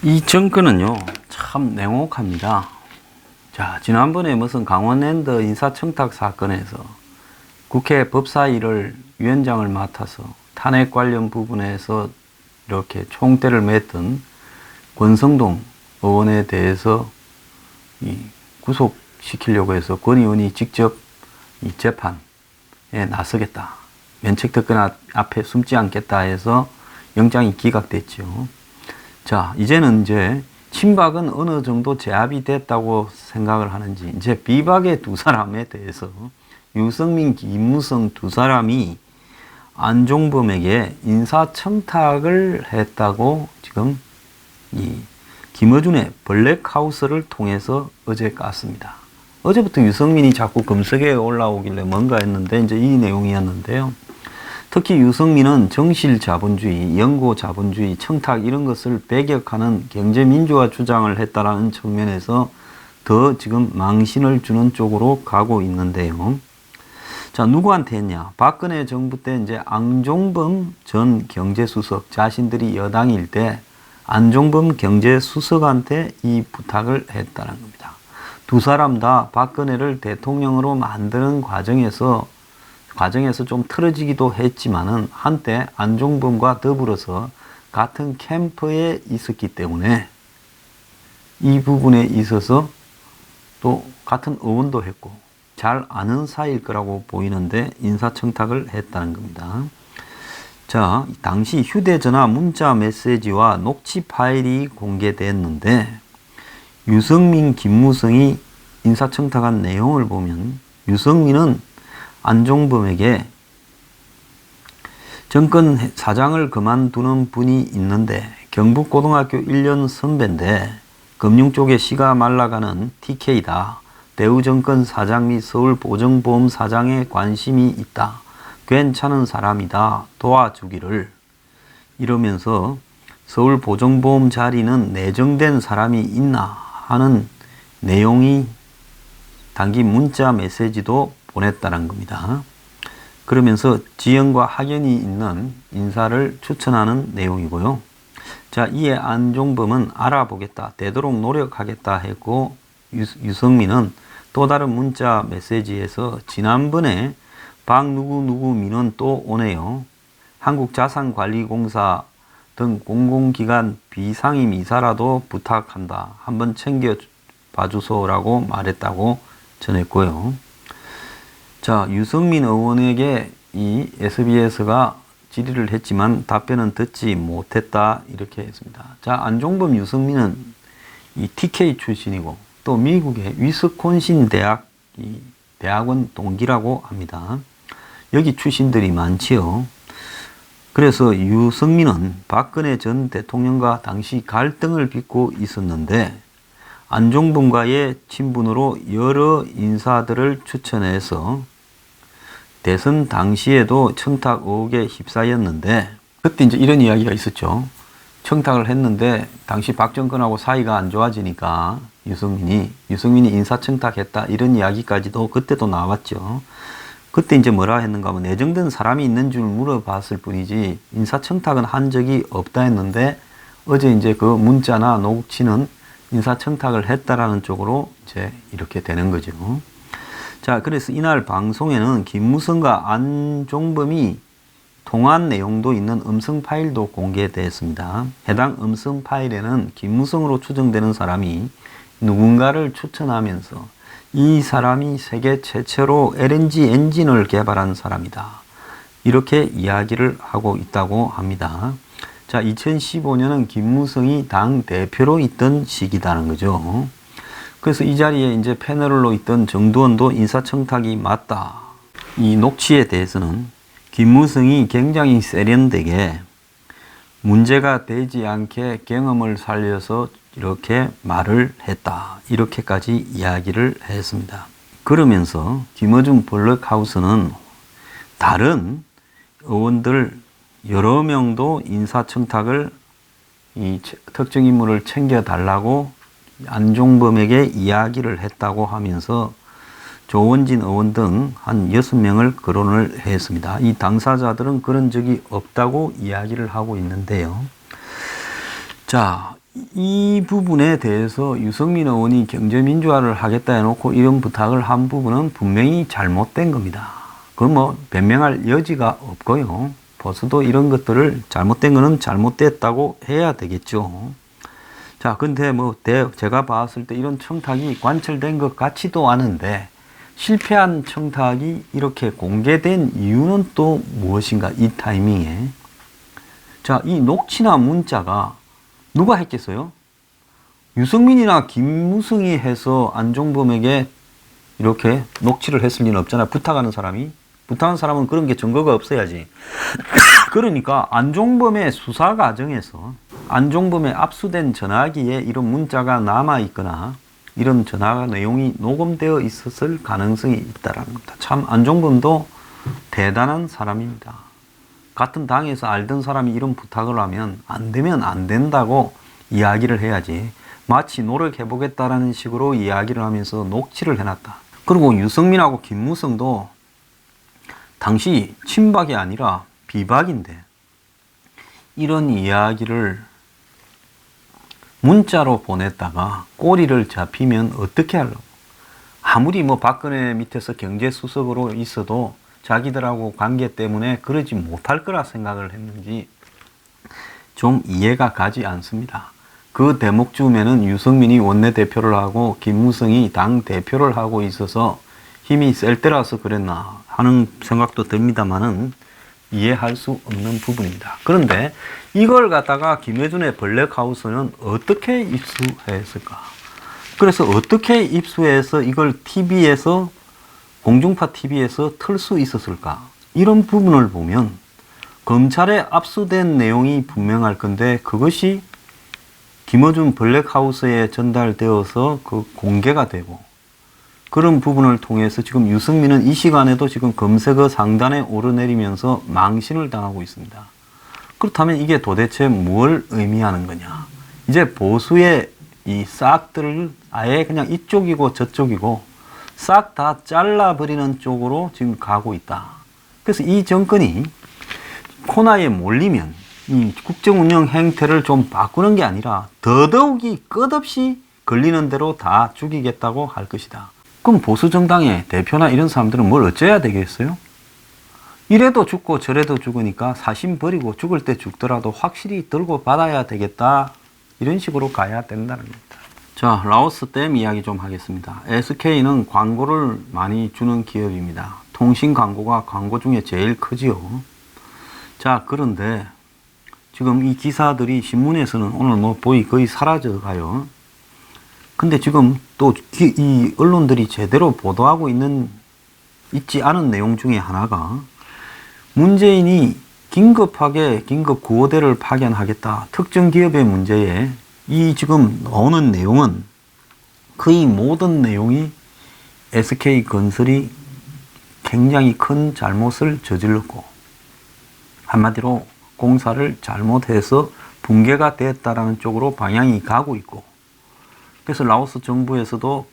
이 정권은요, 참 냉혹합니다. 자, 지난번에 무슨 강원랜드 인사청탁 사건에서 국회 법사위를 위원장을 맡아서 탄핵 관련 부분에서 이렇게 총대를 맸던 권성동 의원에 대해서 구속시키려고 해서 권 의원이 직접 이 재판에 나서겠다. 면책특권 앞에 숨지 않겠다 해서 영장이 기각됐죠. 자, 이제는 이제 친박은 어느 정도 제압이 됐다고 생각을 하는지, 이제 비박의 두 사람에 대해서 유승민, 김무성 두 사람이 안종범에게 인사청탁을 했다고 지금 이 김어준의 블랙하우스를 통해서 어제 깠습니다. 어제부터 유승민이 자꾸 검색에 올라오길래 뭔가 했는데 이제 이 내용이었는데요. 특히 유승민은 정실 자본주의, 연고 자본주의, 청탁 이런 것을 배격하는 경제민주화 주장을 했다라는 측면에서 더 지금 망신을 주는 쪽으로 가고 있는데요. 자, 누구한테 했냐? 박근혜 정부 때 이제 안종범 전 경제수석, 자신들이 여당일 때 안종범 경제수석한테 이 부탁을 했다는 겁니다. 두 사람 다 박근혜를 대통령으로 만드는 과정에서 좀 틀어지기도 했지만은 한때 안종범과 더불어서 같은 캠프에 있었기 때문에 이 부분에 있어서 또 같은 의원도 했고 잘 아는 사이일 거라고 보이는데 인사청탁을 했다는 겁니다. 자, 당시 휴대전화 문자 메시지와 녹취 파일이 공개됐는데 유승민, 김무성이 인사청탁한 내용을 보면 유승민은 안종범에게 정권 사장을 그만두는 분이 있는데 경북고등학교 1년 선배인데 금융 쪽에 씨가 말라가는 TK다. 대우정권 사장 및 서울보증보험 사장에 관심이 있다. 괜찮은 사람이다. 도와주기를. 이러면서 서울보증보험 자리는 내정된 사람이 있나 하는 내용이 담긴 문자 메시지도 보냈다는 겁니다. 그러면서 지연과 학연이 있는 인사를 추천하는 내용이고요. 자, 이에 안종범은 알아보겠다, 되도록 노력하겠다 했고 유승민은 또 다른 문자 메시지에서 지난번에 박누구 민원 또 오네요. 한국자산관리공사 등 공공기관 비상임 이사라도 부탁한다. 한번 챙겨봐 주소라고 말했다고 전했고요. 자, 유승민 의원에게 이 SBS가 질의를 했지만 답변은 듣지 못했다 이렇게 했습니다. 자, 안종범, 유승민은 이 TK 출신이고 또 미국의 위스콘신 대학 대학원 동기라고 합니다. 여기 출신들이 많지요. 그래서 유승민은 박근혜 전 대통령과 당시 갈등을 빚고 있었는데 안종범과의 친분으로 여러 인사들을 추천해서 대선 당시에도 청탁 의혹에 휩싸였는데 그때 이제 이런 이야기가 있었죠. 청탁을 했는데 당시 박정권하고 사이가 안 좋아지니까 유승민이 인사청탁했다 이런 이야기까지도 그때도 나왔죠. 그때 이제 뭐라 했는가 하면 내정된 사람이 있는 줄 물어봤을 뿐이지 인사청탁은 한 적이 없다 했는데 어제 이제 그 문자나 녹취는 인사청탁을 했다라는 쪽으로 이제 이렇게 되는 거죠. 자, 그래서 이날 방송에는 김무성과 안종범이 통화한 내용도 있는 음성 파일도 공개됐습니다. 해당 음성 파일에는 김무성으로 추정되는 사람이 누군가를 추천하면서 이 사람이 세계 최초로 LNG 엔진을 개발한 사람이다. 이렇게 이야기를 하고 있다고 합니다. 자, 2015년은 김무성이 당 대표로 있던 시기다는 거죠. 그래서 이 자리에 이제 패널로 있던 정두원도 인사청탁이 맞다. 이 녹취에 대해서는 김무성이 굉장히 세련되게 문제가 되지 않게 경험을 살려서 이렇게 말을 했다. 이렇게까지 이야기를 했습니다. 그러면서 김어준 블랙하우스는 다른 의원들 여러 명도 인사청탁을 이 특정 인물을 챙겨달라고 안종범에게 이야기를 했다고 하면서 조원진 의원 등 한 6명을 거론을 했습니다. 이 당사자들은 그런 적이 없다고 이야기를 하고 있는데요. 자, 이 부분에 대해서 유승민 의원이 경제민주화를 하겠다 해놓고 이런 부탁을 한 부분은 분명히 잘못된 겁니다. 그건 뭐 변명할 여지가 없고요. 보수도 이런 것들을 잘못된 거는 잘못됐다고 해야 되겠죠. 자, 근데 뭐 제가 봤을 때 이런 청탁이 관철된 것 같지도 않은데 실패한 청탁이 이렇게 공개된 이유는 또 무엇인가, 이 타이밍에. 자, 이 녹취나 문자가 누가 했겠어요? 유승민이나 김무성이 해서 안종범에게 이렇게 녹취를 했을 리는 없잖아요. 부탁하는 사람이. 부탁하는 사람은 그런 게 증거가 없어야지. 그러니까 안종범의 수사 과정에서 안종범의 압수된 전화기에 이런 문자가 남아있거나 이런 전화 내용이 녹음되어 있었을 가능성이 있다는 겁니다. 참 안종범도 대단한 사람입니다. 같은 당에서 알던 사람이 이런 부탁을 하면 안 되면 안 된다고 이야기를 해야지, 마치 노력해보겠다라는 식으로 이야기를 하면서 녹취를 해놨다. 그리고 유승민하고 김무성도 당시 친박이 아니라 비박인데 이런 이야기를 문자로 보냈다가 꼬리를 잡히면 어떻게 하려고. 아무리 뭐 박근혜 밑에서 경제수석으로 있어도 자기들하고 관계 때문에 그러지 못할 거라 생각을 했는지 좀 이해가 가지 않습니다. 그 대목쯤에는 유승민이 원내대표를 하고 김무성이 당대표를 하고 있어서 힘이 셀 때라서 그랬나 하는 생각도 듭니다만은 이해할 수 없는 부분입니다. 그런데 이걸 갖다가 김여준의 블랙하우스는 어떻게 입수했을까? 그래서 어떻게 입수해서 이걸 TV에서, 공중파 TV에서 틀 수 있었을까? 이런 부분을 보면 검찰에 압수된 내용이 분명할 건데 그것이 김어준 블랙하우스에 전달되어서 그 공개가 되고, 그런 부분을 통해서 지금 유승민은 이 시간에도 지금 검색어 상단에 오르내리면서 망신을 당하고 있습니다. 그렇다면 이게 도대체 뭘 의미하는 거냐? 이제 보수의 이 싹들을 아예 그냥 이쪽이고 저쪽이고 싹 다 잘라버리는 쪽으로 지금 가고 있다. 그래서 이 정권이 코너에 몰리면 이 국정운영 행태를 좀 바꾸는 게 아니라 더더욱이 끝없이 걸리는 대로 다 죽이겠다고 할 것이다. 그럼 보수정당의 대표나 이런 사람들은 뭘 어째야 되겠어요? 이래도 죽고 저래도 죽으니까 사심 버리고 죽을 때 죽더라도 확실히 들고 받아야 되겠다. 이런 식으로 가야 된다는 겁니다. 자, 라오스댐 이야기 좀 하겠습니다. SK는 광고를 많이 주는 기업입니다. 통신 광고가 광고 중에 제일 크지요. 자, 그런데 지금 이 기사들이 신문에서는 오늘 뭐 거의 사라져 가요. 근데 지금 또 이 언론들이 제대로 보도하고 있지 않은 내용 중에 하나가 문재인이 긴급하게 긴급 구호대를 파견하겠다. 특정 기업의 문제에 이 지금 나오는 내용은 거의 모든 내용이 SK건설이 굉장히 큰 잘못을 저질렀고 한마디로 공사를 잘못해서 붕괴가 됐다라는 쪽으로 방향이 가고 있고, 그래서 라오스 정부에서도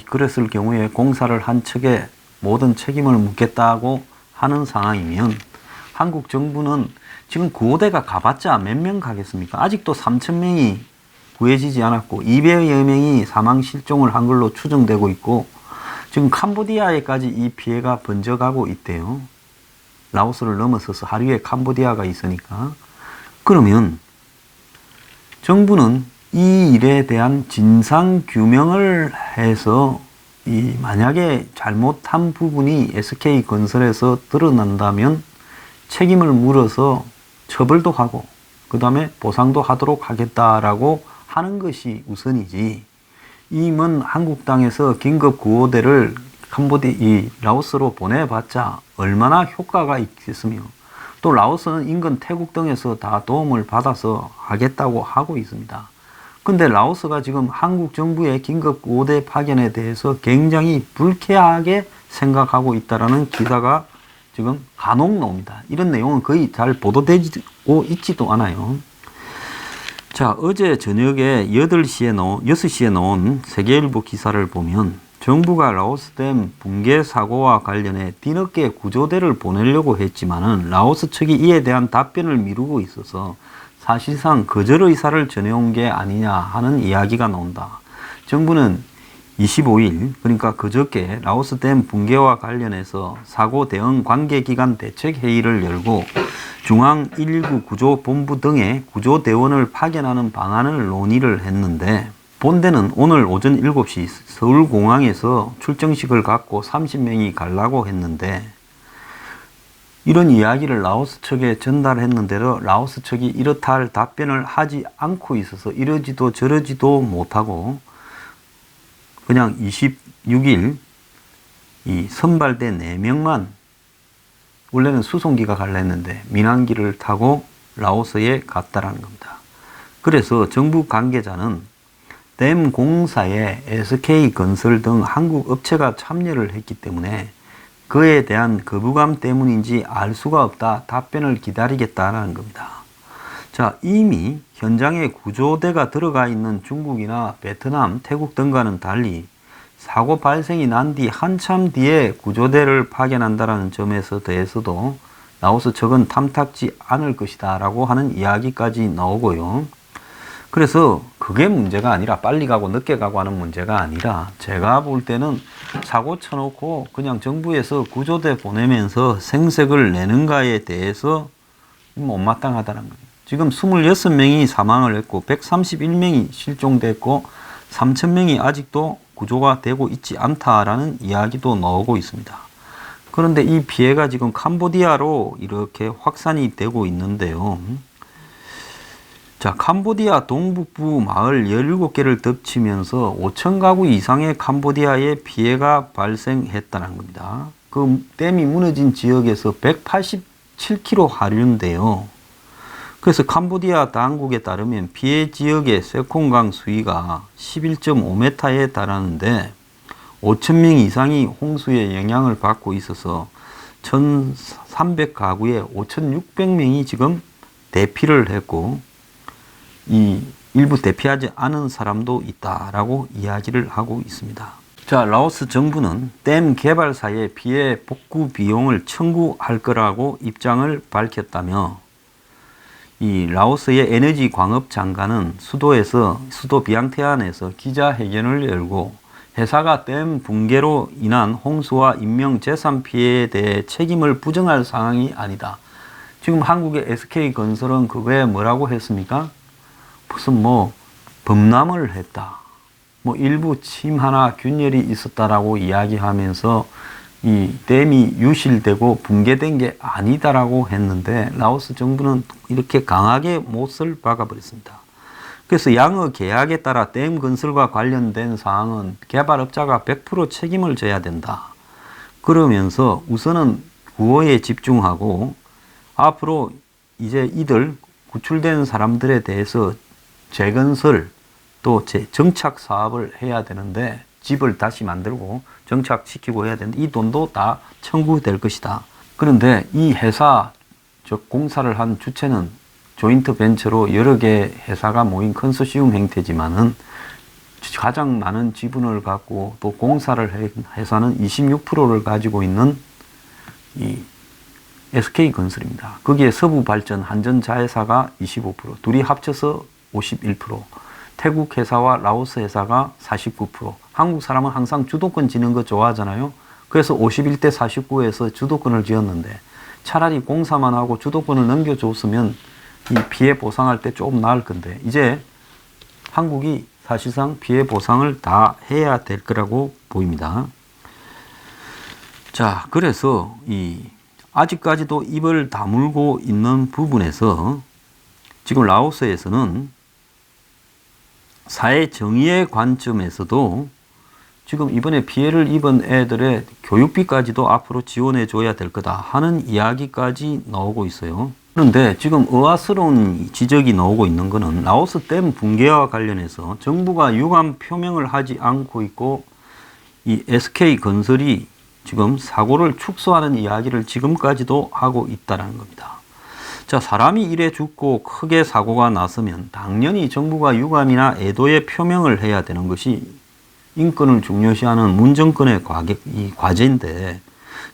그랬을 경우에 공사를 한 측에 모든 책임을 묻겠다고 하는 상황이면 한국 정부는 지금 구호대가 가봤자 몇 명 가겠습니까? 아직도 3,000명이 구해지지 않았고 200여 명이 사망 실종을 한 걸로 추정되고 있고 지금 캄보디아에까지 이 피해가 번져가고 있대요. 라오스를 넘어서서 하류에 캄보디아가 있으니까. 그러면 정부는 이 일에 대한 진상 규명을 해서 만약에 잘못한 부분이 SK건설에서 드러난다면 책임을 물어서 처벌도 하고 그 다음에 보상도 하도록 하겠다라고 하는 것이 우선이지, 이문 한국당에서 긴급 구호대를 라오스로 보내봤자 얼마나 효과가 있겠으며, 또 라오스는 인근 태국 등에서 다 도움을 받아서 하겠다고 하고 있습니다. 근데 라오스가 지금 한국 정부의 긴급 구호대 파견에 대해서 굉장히 불쾌하게 생각하고 있다라는 기사가 지금 간혹 나옵니다. 이런 내용은 거의 잘 보도되고 있지도 않아요. 자, 어제 저녁에 6시에 나온 세계일보 기사를 보면 정부가 라오스댐 붕괴 사고와 관련해 뒤늦게 구조대를 보내려고 했지만은 라오스 측이 이에 대한 답변을 미루고 있어서 사실상 거절 의사를 전해온 게 아니냐 하는 이야기가 나온다. 정부는 25일, 그러니까 그저께 라오스 댐 붕괴와 관련해서 사고 대응 관계기관 대책회의를 열고 중앙 119 구조본부 등의 구조대원을 파견하는 방안을 논의를 했는데, 본대는 오늘 오전 7시 서울공항에서 출정식을 갖고 30명이 가려고 했는데, 이런 이야기를 라오스 측에 전달했는데도 라오스 측이 이렇다 할 답변을 하지 않고 있어서 이러지도 저러지도 못하고 그냥 26일 이 선발대 4명만, 원래는 수송기가 갈라 했는데 민항기를 타고 라오스에 갔다라는 겁니다. 그래서 정부 관계자는 댐 공사에 SK건설 등 한국 업체가 참여를 했기 때문에 그에 대한 거부감 때문인지 알 수가 없다, 답변을 기다리겠다라는 겁니다. 자, 이미 현장에 구조대가 들어가 있는 중국이나 베트남, 태국 등과는 달리 사고 발생이 난 뒤 한참 뒤에 구조대를 파견한다는 점에서 대해서도 라오스 측은 탐탁지 않을 것이다 라고 하는 이야기까지 나오고요. 그래서 그게 문제가 아니라, 빨리 가고 늦게 가고 하는 문제가 아니라, 제가 볼 때는 사고 쳐놓고 그냥 정부에서 구조대 보내면서 생색을 내는가에 대해서 못마땅하다는 거예요. 지금 26명이 사망을 했고 131명이 실종됐고 3,000명이 아직도 구조가 되고 있지 않다라는 이야기도 나오고 있습니다. 그런데 이 피해가 지금 캄보디아로 이렇게 확산이 되고 있는데요. 자, 캄보디아 동북부 마을 17개를 덮치면서 5,000 가구 이상의 캄보디아에 피해가 발생했다는 겁니다. 그 댐이 무너진 지역에서 187km 하류인데요. 그래서 캄보디아 당국에 따르면 피해 지역의 세콩강 수위가 11.5m에 달하는데 5,000명 이상이 홍수의 영향을 받고 있어서 1,300가구에 5,600명이 지금 대피를 했고, 이 일부 대피하지 않은 사람도 있다라고 이야기를 하고 있습니다. 자, 라오스 정부는 댐 개발사에 피해 복구 비용을 청구할 거라고 입장을 밝혔다며, 이 라오스의 에너지 광업 장관은 수도 비앙태안에서 기자회견을 열고 회사가 댐 붕괴로 인한 홍수와 인명 재산 피해에 대해 책임을 부정할 상황이 아니다. 지금 한국의 SK건설은 그거에 뭐라고 했습니까? 무슨 범람을 했다, 일부 침하나 균열이 있었다라고 이야기하면서 이 댐이 유실되고 붕괴된 게 아니다라고 했는데, 라오스 정부는 이렇게 강하게 못을 박아버렸습니다. 그래서 양어 계약에 따라 댐 건설과 관련된 사항은 개발업자가 100% 책임을 져야 된다. 그러면서 우선은 구호에 집중하고 앞으로 이제 이들 구출된 사람들에 대해서 재건설 또 정착 사업을 해야 되는데, 집을 다시 만들고 정착시키고 해야 되는데 이 돈도 다 청구될 것이다. 그런데 이 회사, 즉 공사를 한 주체는 조인트 벤처로 여러 개 회사가 모인 컨소시움 형태지만은 가장 많은 지분을 갖고 또 공사를 한 회사는 26%를 가지고 있는 이 SK건설입니다. 거기에 서부발전 한전자회사가 25%, 둘이 합쳐서 51%, 태국 회사와 라오스 회사가 49%. 한국 사람은 항상 주도권 지는 거 좋아하잖아요. 그래서 51대 49에서 주도권을 지었는데, 차라리 공사만 하고 주도권을 넘겨줬으면 이 피해 보상할 때 조금 나을 건데, 이제 한국이 사실상 피해 보상을 다 해야 될 거라고 보입니다. 자, 그래서 아직까지도 입을 다물고 있는 부분에서 지금 라오스에서는 사회 정의의 관점에서도 지금 이번에 피해를 입은 애들의 교육비까지도 앞으로 지원해 줘야 될 거다 하는 이야기까지 나오고 있어요. 그런데 지금 의아스러운 지적이 나오고 있는 것은 라오스 댐 붕괴와 관련해서 정부가 유감 표명을 하지 않고 있고, 이 SK건설이 지금 사고를 축소하는 이야기를 지금까지도 하고 있다는 겁니다. 자, 사람이 이래 죽고 크게 사고가 났으면 당연히 정부가 유감이나 애도의 표명을 해야 되는 것이 인권을 중요시하는 문정권의 과제인데,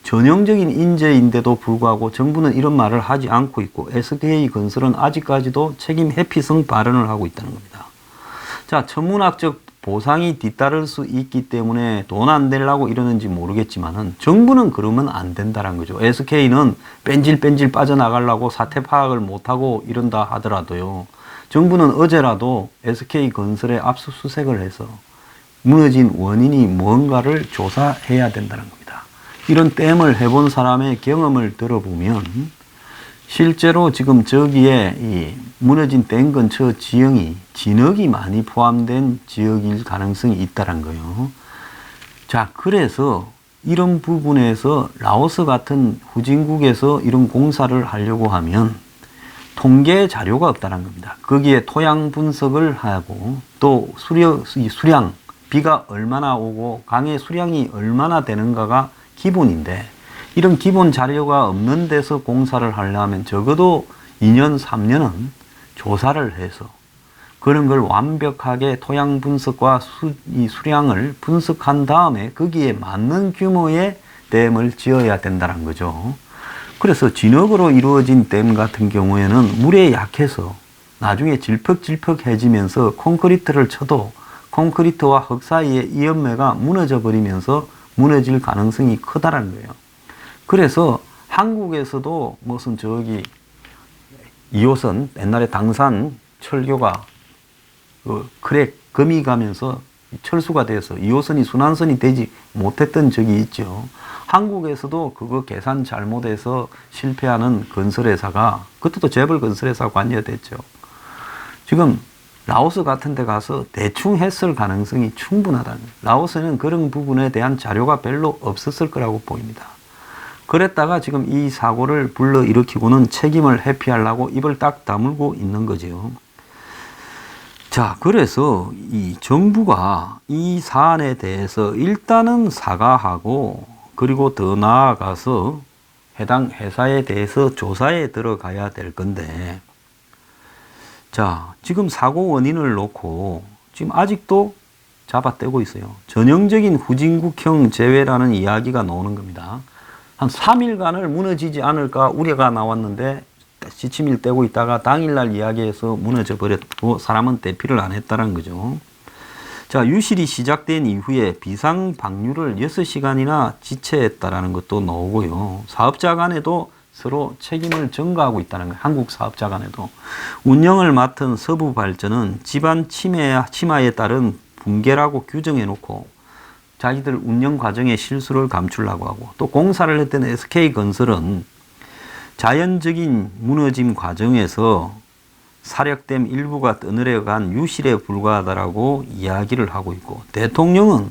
전형적인 인재인데도 불구하고 정부는 이런 말을 하지 않고 있고 SK건설은 아직까지도 책임 회피성 발언을 하고 있다는 겁니다. 자, 천문학적 보상이 뒤따를 수 있기 때문에 돈 안 내려고 이러는지 모르겠지만은 정부는 그러면 안 된다는 거죠. SK는 뺀질뺀질 빠져나가려고 사태 파악을 못하고 이런다 하더라도요. 정부는 어제라도 SK건설에 압수수색을 해서 무너진 원인이 뭔가를 조사해야 된다는 겁니다. 이런 댐을 해본 사람의 경험을 들어보면 실제로 지금 저기에 이 무너진 댐 근처 지형이 진흙이 많이 포함된 지역일 가능성이 있다는 거예요. 자, 그래서 이런 부분에서 라오스 같은 후진국에서 이런 공사를 하려고 하면 통계 자료가 없다는 겁니다. 거기에 토양 분석을 하고 또 수량, 비가 얼마나 오고 강의 수량이 얼마나 되는가가 기본인데 이런 기본 자료가 없는 데서 공사를 하려면 적어도 2년, 3년은 조사를 해서 그런 걸 완벽하게 토양 분석과 수량을 분석한 다음에 거기에 맞는 규모의 댐을 지어야 된다는 거죠. 그래서 진흙으로 이루어진 댐 같은 경우에는 물에 약해서 나중에 질퍽질퍽해지면서 콘크리트를 쳐도 콘크리트와 흙 사이의 이 연매가 무너져 버리면서 무너질 가능성이 크다는 거예요. 그래서 한국에서도 무슨 저기 2호선 옛날에 당산 철교가 금이 가면서 철수가 돼서 2호선이 순환선이 되지 못했던 적이 있죠. 한국에서도 그거 계산 잘못해서 실패하는 건설회사가 그것도 재벌 건설회사 관여됐죠. 지금 라오스 같은 데 가서 대충 했을 가능성이 충분하다는 거예요. 라오스는 그런 부분에 대한 자료가 별로 없었을 거라고 보입니다. 그랬다가 지금 이 사고를 불러일으키고는 책임을 회피하려고 입을 딱 다물고 있는 거죠. 자, 그래서 이 정부가 이 사안에 대해서 일단은 사과하고 그리고 더 나아가서 해당 회사에 대해서 조사에 들어가야 될 건데, 자, 지금 사고 원인을 놓고 지금 아직도 잡아떼고 있어요. 전형적인 후진국형 재해라는 이야기가 나오는 겁니다. 한 3일간을 무너지지 않을까 우려가 나왔는데 시침일 떼고 있다가 당일날 이야기해서 무너져 버렸고 사람은 대피를 안 했다는 거죠. 자, 유실이 시작된 이후에 비상 방류를 6시간이나 지체했다라는 것도 나오고요. 사업자 간에도 서로 책임을 전가하고 있다는 거예요. 한국 사업자 간에도. 운영을 맡은 서부발전은 집안 침하에 따른 붕괴라고 규정해 놓고 자기들 운영 과정의 실수를 감추려고 하고, 또 공사를 했던 SK건설은 자연적인 무너짐 과정에서 사력댐 일부가 떠내려간 유실에 불과하다라고 이야기를 하고 있고, 대통령은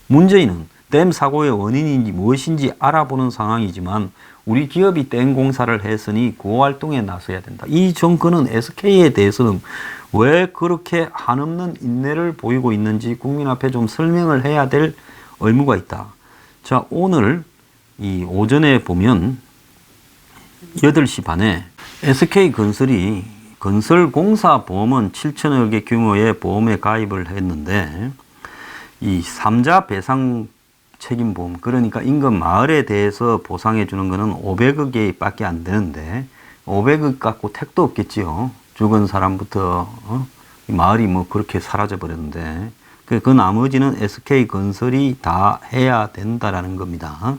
문재인은 댐 사고의 원인인지 무엇인지 알아보는 상황이지만 우리 기업이 댐 공사를 했으니 구호 활동에 나서야 된다. 이 정권은 SK에 대해서는 왜 그렇게 한없는 인내를 보이고 있는지 국민 앞에 좀 설명을 해야 될 의무가 있다. 자, 오늘 이 오전에 보면 8시 반에 SK건설이 건설공사보험은 7천억의 규모의 보험에 가입을 했는데 이 3자 배상 책임보험, 그러니까 인근 마을에 대해서 보상해 주는 거는 500억이 밖에 안 되는데 500억 갖고 택도 없겠지요. 죽은 사람부터 마을이 뭐 그렇게 사라져 버렸는데 그 나머지는 SK건설이 다 해야 된다라는 겁니다.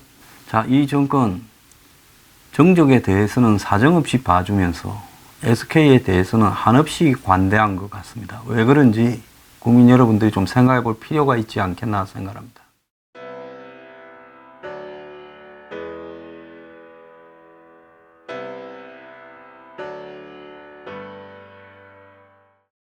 자, 이 정권 정적에 대해서는 사정없이 봐주면서 SK에 대해서는 한없이 관대한 것 같습니다. 왜 그런지 국민 여러분들이 좀 생각해 볼 필요가 있지 않겠나 생각합니다.